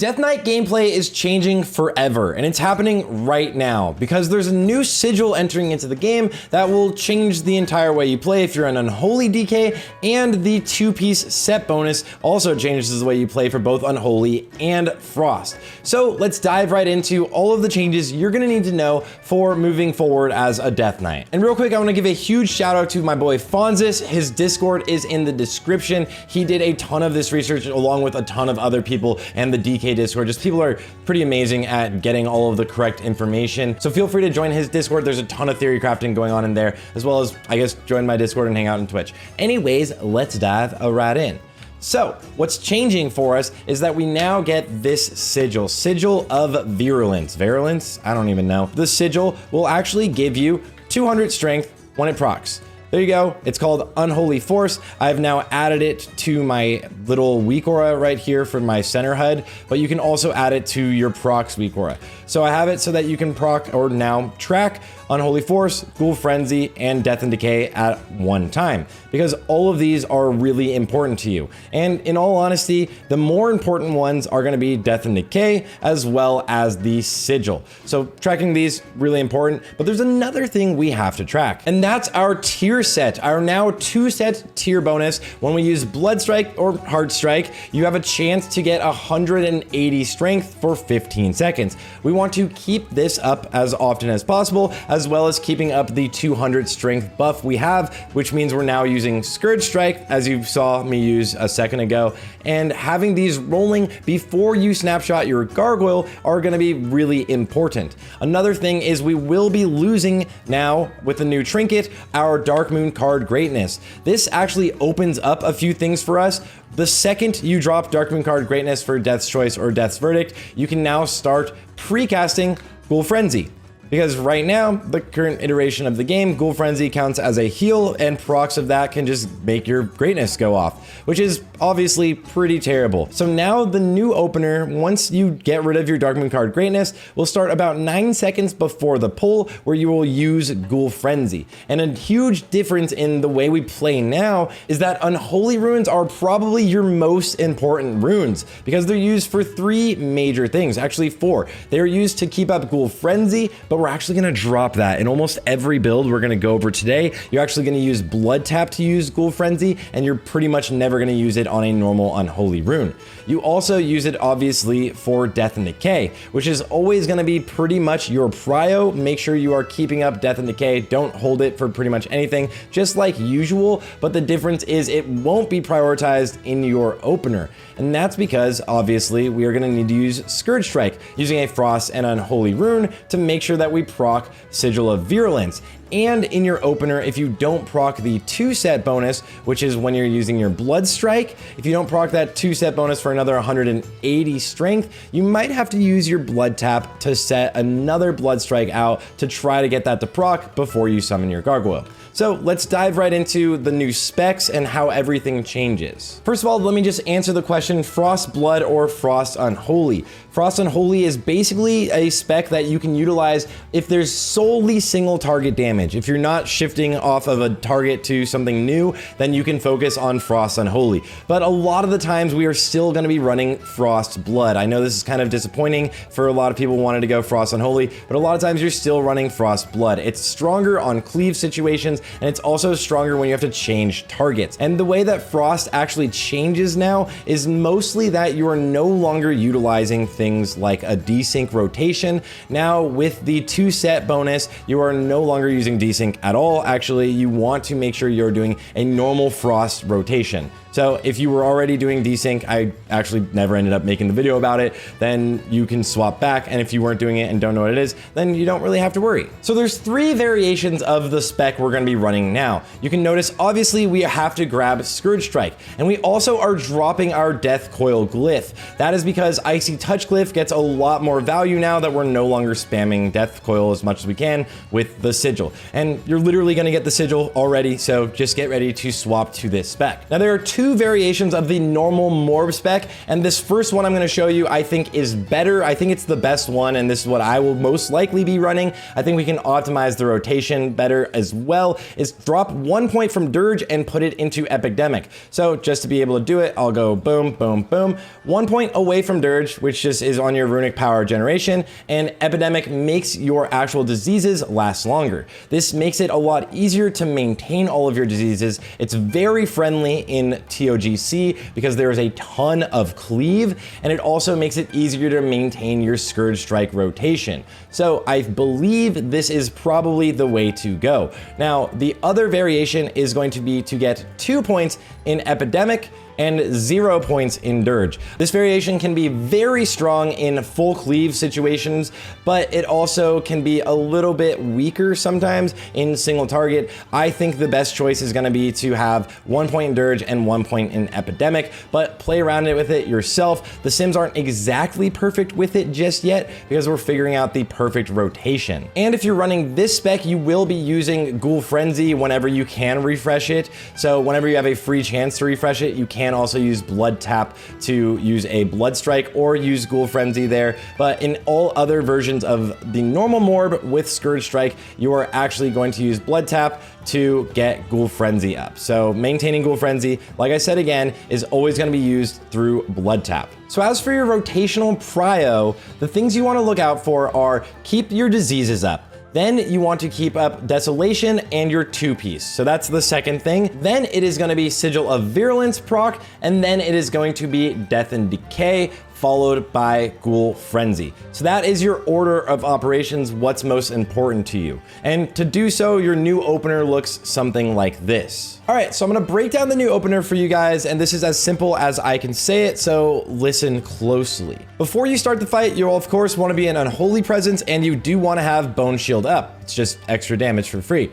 Death Knight gameplay is changing forever, and it's happening right now because there's a new sigil entering into the game that will change the entire way you play if you're an Unholy DK, and the 2-piece set bonus also changes the way you play for both Unholy and Frost. So let's dive right into all of the changes you're gonna need to know for moving forward as a Death Knight. And real quick, I wanna give a huge shout out to my boy Fonzis. His Discord is in the description. He did a ton of this research along with a ton of other people, and the DK Discord. Just people are pretty amazing at getting all of the correct information. So feel free to join his Discord. There's a ton of theory crafting going on in there, as well as, I guess, join my Discord and hang out on Twitch. Anyways, let's dive right in. So what's changing for us is that we now get this sigil of virulence. Virulence? I don't even know. The sigil will actually give you 200 strength when it procs. There you go. It's called Unholy Force. I've now added it to my little weak aura right here for my center HUD, but you can also add it to your procs weak aura. So I have it so that you can proc or now track Unholy Force, Ghoul Frenzy, and Death and Decay at one time, because all of these are really important to you. And in all honesty, the more important ones are gonna be Death and Decay, as well as the Sigil. So tracking these, really important, but there's another thing we have to track, and that's our tier set, our now 2-set tier bonus. When we use Blood Strike or Heart Strike, you have a chance to get 180 strength for 15 seconds. We want to keep this up as often as possible, as well as keeping up the 200 strength buff we have, which means we're now using Scourgestrike, as you saw me use a second ago, and having these rolling before you snapshot your gargoyle are gonna be really important. Another thing is we will be losing now, with the new trinket, our Dark Moon card Greatness. This actually opens up a few things for us. The second you drop Dark Moon card Greatness for Death's Choice or Death's Verdict, you can now start pre-casting Ghoul Frenzy. Because right now, the current iteration of the game, Ghoul Frenzy counts as a heal, and procs of that can just make your greatness go off, which is obviously pretty terrible. So now the new opener, once you get rid of your Dark Moon card Greatness, will start about 9 seconds before the pull, where you will use Ghoul Frenzy. And a huge difference in the way we play now is that Unholy runes are probably your most important runes, because they're used for 3 major things, actually 4. They're used to keep up Ghoul Frenzy, but we're actually gonna drop that in almost every build we're gonna go over today. You're actually gonna use Blood Tap to use Ghoul Frenzy, and you're pretty much never gonna use it on a normal Unholy rune. You also use it obviously for Death and Decay, which is always gonna be pretty much your prio. Make sure you are keeping up Death and Decay. Don't hold it for pretty much anything, just like usual, but the difference is it won't be prioritized in your opener. And that's because obviously we are gonna need to use Scourgestrike, using a Frost and Unholy rune to make sure that we proc Sigil of Virulence. And in your opener, if you don't proc the 2-set bonus, which is when you're using your Blood Strike, if you don't proc that 2-set bonus for another 180 strength, you might have to use your Blood Tap to set another Blood Strike out to try to get that to proc before you summon your gargoyle. So let's dive right into the new specs and how everything changes. First of all, let me just answer the question, Frost Blood or Frost Unholy. Frost Unholy is basically a spec that you can utilize if there's solely single target damage. If you're not shifting off of a target to something new, then you can focus on Frost Unholy. But a lot of the times we are still gonna be running Frost Blood. I know this is kind of disappointing for a lot of people wanting to go Frost Unholy, but a lot of times you're still running Frost Blood. It's stronger on cleave situations, and it's also stronger when you have to change targets. And the way that Frost actually changes now is mostly that you are no longer utilizing things like a desync rotation. Now with the 2-set bonus, you are no longer using desync at all. Actually, you want to make sure you're doing a normal Frost rotation. So if you were already doing desync, I actually never ended up making the video about it, then you can swap back. And if you weren't doing it and don't know what it is, then you don't really have to worry. So there's 3 variations of the spec we're gonna be running now. You can notice, obviously, we have to grab Scourgestrike, and we also are dropping our Death Coil glyph. That is because Icy Touch glyph gets a lot more value now that we're no longer spamming Death Coil as much as we can with the sigil. And you're literally gonna get the sigil already, so just get ready to swap to this spec. Now there are 2 two variations of the normal Morb spec, and this first one I'm gonna show you I think is better. I think it's the best one, and this is what I will most likely be running. I think we can optimize the rotation better as well, is drop 1 point from Dirge and put it into Epidemic. So just to be able to do it, I'll go boom, boom, boom. 1 point away from Dirge, which just is on your runic power generation, and Epidemic makes your actual diseases last longer. This makes it a lot easier to maintain all of your diseases. It's very friendly in TOGC because there is a ton of cleave, and it also makes it easier to maintain your Scourgestrike rotation. So I believe this is probably the way to go. Now, the other variation is going to be to get 2 points in Epidemic and 0 points in Dirge. This variation can be very strong in full cleave situations, but it also can be a little bit weaker sometimes in single target. I think the best choice is gonna be to have 1 point in Dirge and 1 point in Epidemic, but play around with it yourself. The sims aren't exactly perfect with it just yet because we're figuring out the perfect rotation. And if you're running this spec, you will be using Ghoul Frenzy whenever you can refresh it. So whenever you have a free chance to refresh it, you can also use Blood Tap to use a Blood Strike or use Ghoul Frenzy there. But in all other versions of the normal Morb with Scourgestrike, you are actually going to use Blood Tap to get Ghoul Frenzy up. So maintaining Ghoul Frenzy, like I said again, is always going to be used through Blood Tap. So as for your rotational prio, the things you want to look out for are keep your diseases up. Then you want to keep up Desolation and your 2-piece. So that's the second thing. Then it is going to be Sigil of Virulence proc, and then it is going to be Death and Decay, followed by Ghoul Frenzy. So that is your order of operations, what's most important to you. And to do so, your new opener looks something like this. All right, so I'm gonna break down the new opener for you guys, and this is as simple as I can say it, so listen closely. Before you start the fight, you'll of course wanna be an Unholy Presence, and you do wanna have Bone Shield up. It's just extra damage for free.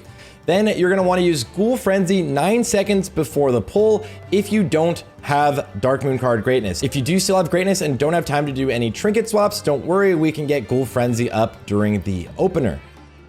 Then you're gonna wanna use Ghoul Frenzy 9 seconds before the pull if you don't have Dark Moon card Greatness. If you do still have Greatness and don't have time to do any trinket swaps, don't worry, we can get Ghoul Frenzy up during the opener.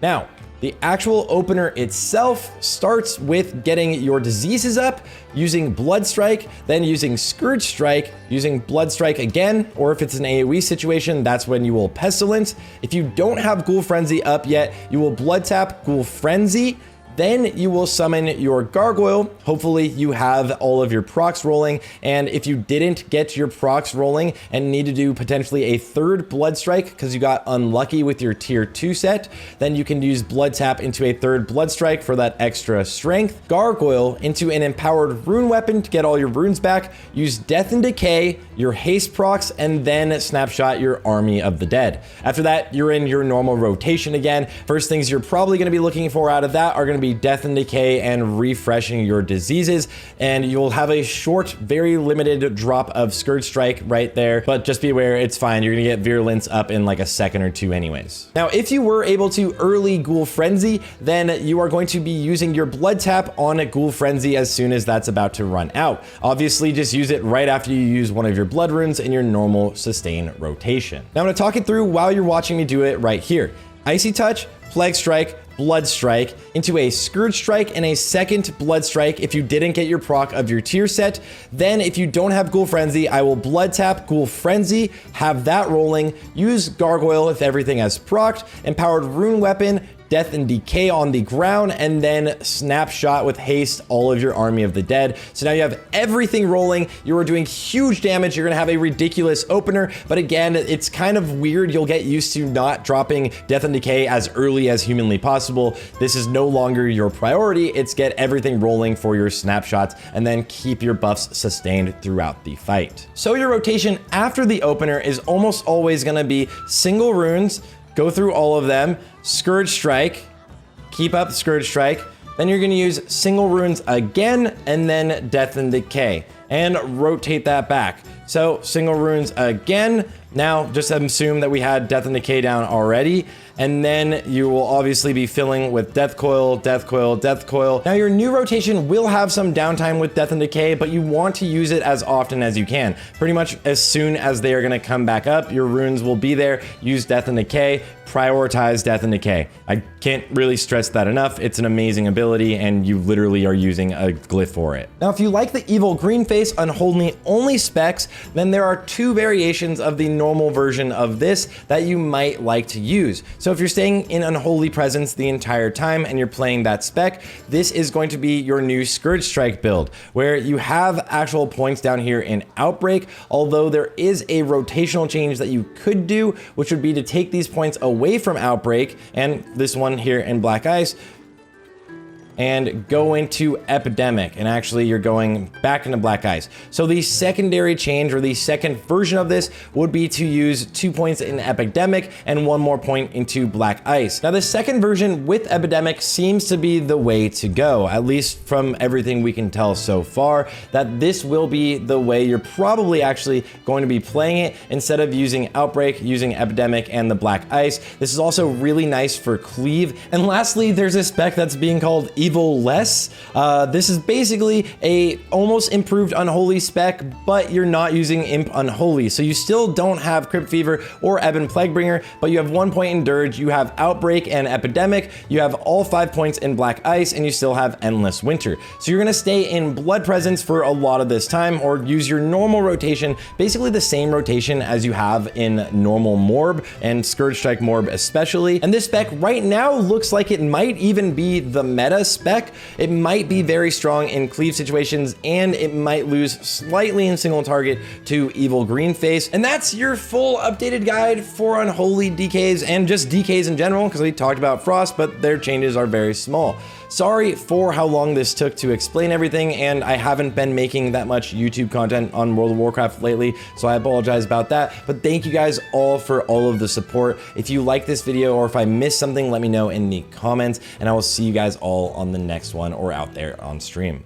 Now, the actual opener itself starts with getting your diseases up, using Blood Strike, then using Scourge Strike, using Blood Strike again, or if it's an AoE situation, that's when you will Pestilence. If you don't have Ghoul Frenzy up yet, you will Blood Tap Ghoul Frenzy, then you will summon your Gargoyle. Hopefully you have all of your procs rolling, and if you didn't get your procs rolling and need to do potentially a third Blood Strike because you got unlucky with your tier 2 set, then you can use Blood Tap into a third Blood Strike for that extra strength. Gargoyle into an empowered rune weapon to get all your runes back. Use Death and Decay, your haste procs, and then snapshot your Army of the Dead. After that, you're in your normal rotation again. First things you're probably going to be looking for out of that are going to be Death and Decay and refreshing your diseases, and you'll have a short, very limited drop of Scourgestrike right there, but just be aware, it's fine. You're gonna get Virulence up in like a second or two anyways. Now, if you were able to early Ghoul Frenzy, then you are going to be using your Blood Tap on a Ghoul Frenzy as soon as that's about to run out. Obviously, just use it right after you use one of your blood runes in your normal sustain rotation. Now, I'm gonna talk it through while you're watching me do it right here. Icy Touch, Plague Strike, Blood Strike, into a Scourge Strike and a second Blood Strike if you didn't get your proc of your tier set. Then if you don't have Ghoul Frenzy, I will Blood Tap Ghoul Frenzy, have that rolling, use Gargoyle if everything has procced, empowered rune weapon, Death and Decay on the ground, and then snapshot with haste all of your Army of the Dead. So now you have everything rolling. You are doing huge damage. You're gonna have a ridiculous opener, but again, it's kind of weird. You'll get used to not dropping Death and Decay as early as humanly possible. This is no longer your priority. It's get everything rolling for your snapshots and then keep your buffs sustained throughout the fight. So your rotation after the opener is almost always gonna be single runes, go through all of them, Scourge Strike, keep up Scourge Strike, then you're gonna use single runes again, and then Death and Decay, and rotate that back. So single runes again. Now just assume that we had Death and Decay down already, and then you will obviously be filling with Death Coil, Death Coil, Death Coil. Now your new rotation will have some downtime with Death and Decay, but you want to use it as often as you can. Pretty much as soon as they are gonna come back up, your runes will be there. Use Death and Decay, prioritize Death and Decay. I can't really stress that enough. It's an amazing ability, and you literally are using a glyph for it. Now, if you like the evil green face, case Unholy only specs, then there are 2 variations of the normal version of this that you might like to use. So if you're staying in Unholy presence the entire time and you're playing that spec, this is going to be your new Scourgestrike build, where you have actual points down here in Outbreak, although there is a rotational change that you could do, which would be to take these points away from Outbreak, and this one here in Black Ice, and go into Epidemic, and actually you're going back into Black Ice. So the secondary change, or the second version of this, would be to use 2 points in Epidemic and 1 more point into Black Ice. Now the second version with Epidemic seems to be the way to go, at least from everything we can tell so far, that this will be the way you're probably actually going to be playing it, instead of using Outbreak, using Epidemic and the Black Ice. This is also really nice for Cleave. And lastly, there's a spec that's being called Evilless. This is basically a almost improved Unholy spec, but you're not using Imp Unholy. So you still don't have Crypt Fever or Ebon Plaguebringer, but you have 1 point in Dirge, you have Outbreak and Epidemic, you have all 5 points in Black Ice, and you still have Endless Winter. So you're gonna stay in Blood Presence for a lot of this time, or use your normal rotation, basically the same rotation as you have in normal Morb and Scourgestrike Morb especially. And this spec right now looks like it might even be the meta spec. It might be very strong in cleave situations, and it might lose slightly in single target to Evil Greenface. And that's your full updated guide for Unholy DKs, and just DKs in general, because we talked about Frost, but their changes are very small. Sorry for how long this took to explain everything, and I haven't been making that much YouTube content on World of Warcraft lately, so I apologize about that. But thank you guys all for all of the support. If you like this video, or if I missed something, let me know in the comments, and I will see you guys all on the next one, or out there on stream.